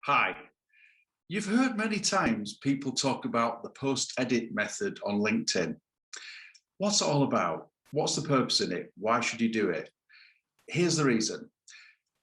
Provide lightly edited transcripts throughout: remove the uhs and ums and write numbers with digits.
Hi. You've heard many times people talk about the post-edit method on LinkedIn. What's it all about? What's the purpose in it? Why should you do it? Here's the reason.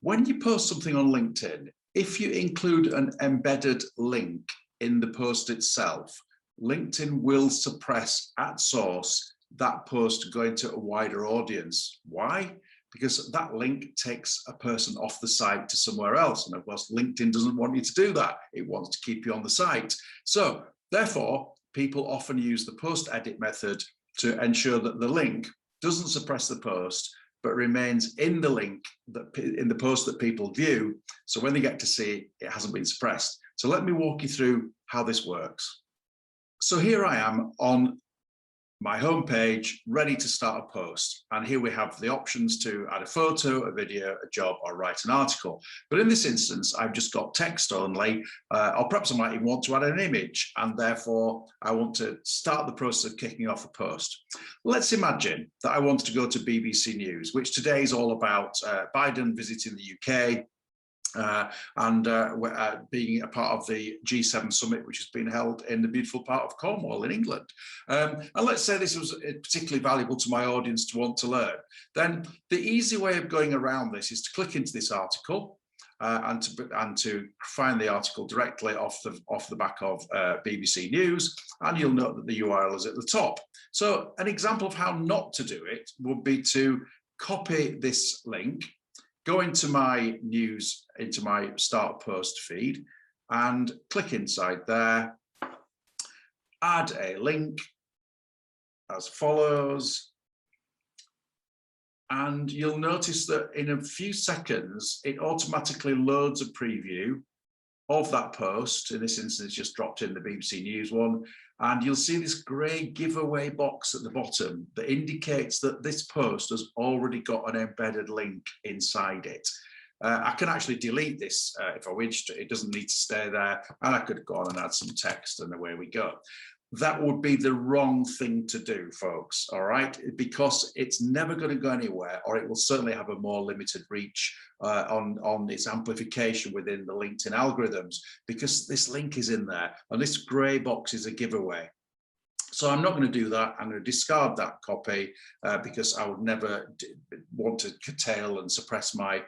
When you post something on LinkedIn, if you include an embedded link in the post itself, LinkedIn will suppress at source that post going to a wider audience. Why? Because that link takes a person off the site to somewhere else. And of course, LinkedIn doesn't want you to do that. It wants to keep you on the site. So therefore, people often use the post edit method to ensure that the link doesn't suppress the post, but remains in the link, in the post that people view. So when they get to see it, it hasn't been suppressed. So let me walk you through how this works. So here I am on my homepage, ready to start a post. And here we have the options to add a photo, a video, a job, or write an article. But in this instance, I've just got text only, or perhaps I might even want to add an image, and therefore I want to start the process of kicking off a post. Let's imagine that I wanted to go to BBC News, which today is all about Biden visiting the UK, being a part of the G7 summit, which has been held in the beautiful part of Cornwall in England. And let's say this was particularly valuable to my audience to want to learn. Then the easy way of going around this is to click into this article and to find the article directly off the back of BBC News, and you'll note that the URL is at the top. So an example of how not to do it would be to copy this link, go into my news, into my start post feed, and click inside there, add a link as follows. And you'll notice that in a few seconds, it automatically loads a preview of that post. In this instance, just dropped in the BBC News one. And you'll see this grey giveaway box at the bottom that indicates that this post has already got an embedded link inside it. I can actually delete this if I wished. It doesn't need to stay there. And I could go on and add some text, and away we go. That would be the wrong thing to do, folks, all right? Because it's never going to go anywhere, or it will certainly have a more limited reach on its amplification within the LinkedIn algorithms, because this link is in there, and this grey box is a giveaway. So I'm not going to do that. I'm going to discard that copy because I would never want to curtail and suppress my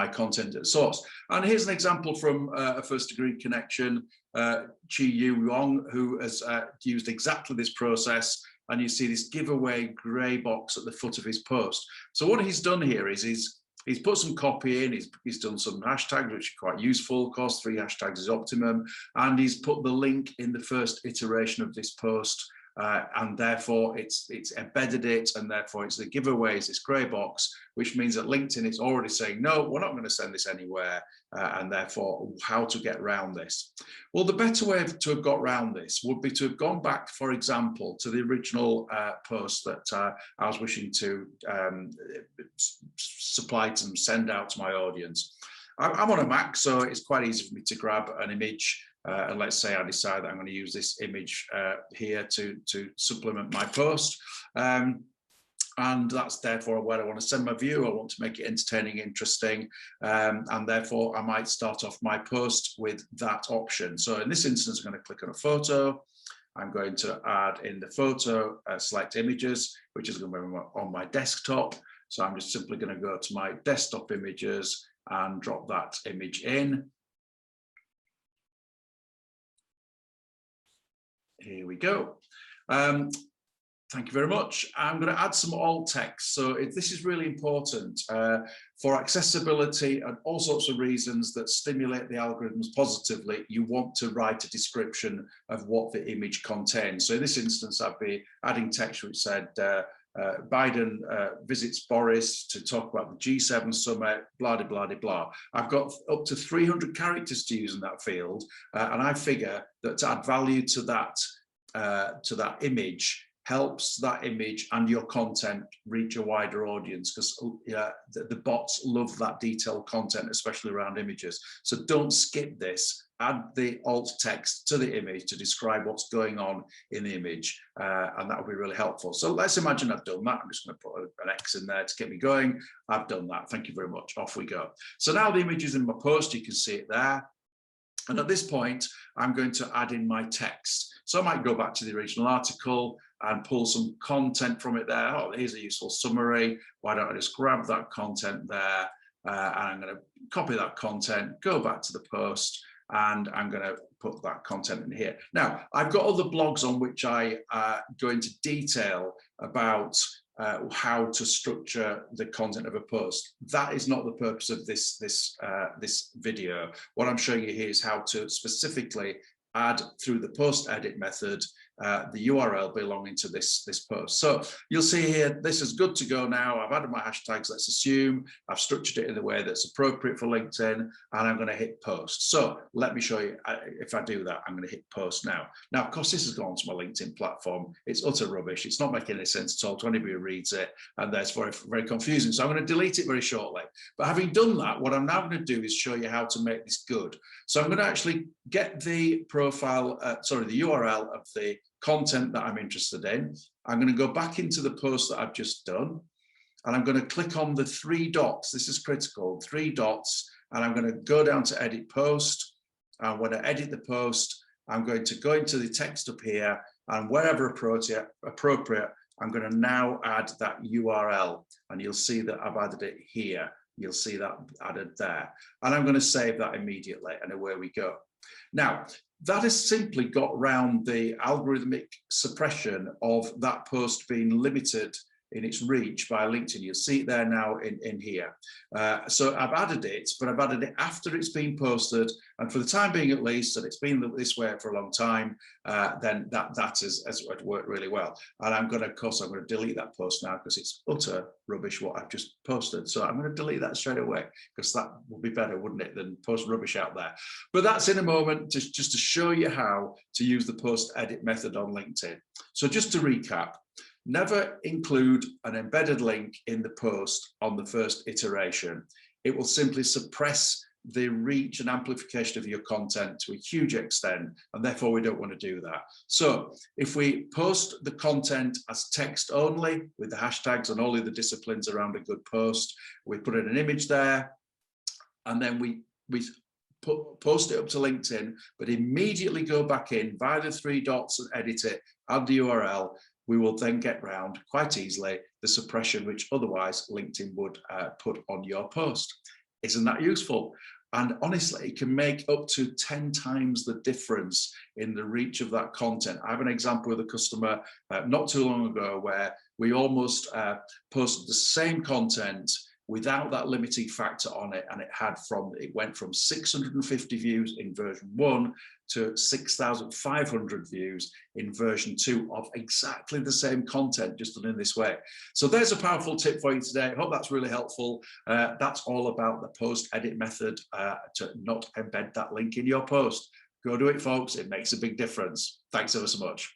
content at source. And here's an example from a first degree connection, Chi Yu Wong, who has used exactly this process. And you see this giveaway grey box at the foot of his post. So what he's done here is he's put some copy in, he's done some hashtags, which are quite useful. Of course, 3 hashtags is optimum. And he's put the link in the first iteration of this post. And therefore it's embedded it, and therefore it's the giveaways, this grey box, which means that LinkedIn is already saying, no, we're not going to send this anywhere, and therefore how to get around this. Well, the better way to have got around this would be to have gone back, for example, to the original post that I was wishing to supply to send out to my audience. I'm on a Mac, so it's quite easy for me to grab an image. And let's say I decide that I'm going to use this image here to supplement my post. And that's therefore where I want to send my view. I want to make it entertaining, interesting. And therefore, I might start off my post with that option. So in this instance, I'm going to click on a photo. I'm going to add in the photo, select images, which is going to be on my desktop. So I'm just simply going to go to my desktop images and drop that image in. Here we go. Thank you very much. I'm going to add some alt text. So this is really important for accessibility and all sorts of reasons that stimulate the algorithms positively. You want to write a description of what the image contains. So in this instance, I'd be adding text which said, Biden visits Boris to talk about the G7 summit, blah, blah, blah, blah. I've got up to 300 characters to use in that field. And I figure that to add value to that image helps that image and your content reach a wider audience, because the bots love that detailed content, especially around images. So don't skip this. Add the alt text to the image to describe what's going on in the image, and that will be really helpful. So let's imagine I've done that. I'm just going to put an X in there to get me going. I've done that. Thank you very much. Off we go. So now the image is in my post. You can see it there. And at this point, I'm going to add in my text. So I might go back to the original article and pull some content from it there. Oh, here's a useful summary. Why don't I just grab that content there? And I'm going to copy that content, go back to the post, and I'm going to put that content in here. Now, I've got other blogs on which I go into detail about how to structure the content of a post. That is not the purpose of this video. What I'm showing you here is how to specifically add through the post edit method the URL belonging to this post. So you'll see here, this is good to go now. I've added my hashtags, let's assume. I've structured it in a way that's appropriate for LinkedIn, and I'm going to hit post. So let me show you, if I do that, I'm going to hit post now. Now, of course, this has gone to my LinkedIn platform. It's utter rubbish. It's not making any sense at all to anybody who reads it, and that's very, very confusing. So I'm going to delete it very shortly. But having done that, what I'm now going to do is show you how to make this good. So I'm going to actually get the profile, the URL of the content that I'm interested in. I'm going to go back into the post that I've just done, and I'm going to click on the 3 dots. This is critical, 3 dots, and I'm going to go down to edit post. And when I edit the post, I'm going to go into the text up here, and wherever appropriate, I'm going to now add that URL, and you'll see that I've added it here. You'll see that added there, and I'm going to save that immediately, and away we go. Now, that has simply got around the algorithmic suppression of that post being limited in its reach by LinkedIn. You'll see it there now in here. So I've added it, but I've added it after it's been posted. And for the time being, at least, and it's been this way for a long time, then that has worked really well. And I'm going to, of course, I'm going to delete that post now because it's utter rubbish what I've just posted. So I'm going to delete that straight away because that would be better, wouldn't it, than post rubbish out there. But that's in a moment, just to show you how to use the post edit method on LinkedIn. So just to recap, never include an embedded link in the post on the first iteration. It will simply suppress the reach and amplification of your content to a huge extent, and therefore we don't want to do that. So if we post the content as text only with the hashtags and all of the disciplines around a good post, we put in an image there, and then we post it up to LinkedIn, but immediately go back in via the 3 dots and edit it, add the URL, we will then get round quite easily the suppression which otherwise LinkedIn would put on your post. Isn't that useful? And honestly, it can make up to 10 times the difference in the reach of that content. I have an example with a customer not too long ago where we almost posted the same content without that limiting factor on it, and it went from 650 views in version 1 to 6,500 views in version 2 of exactly the same content, just done in this way. So there's a powerful tip for you today. I hope that's really helpful. That's all about the post edit method to not embed that link in your post. Go do it, folks. It makes a big difference. Thanks ever so much.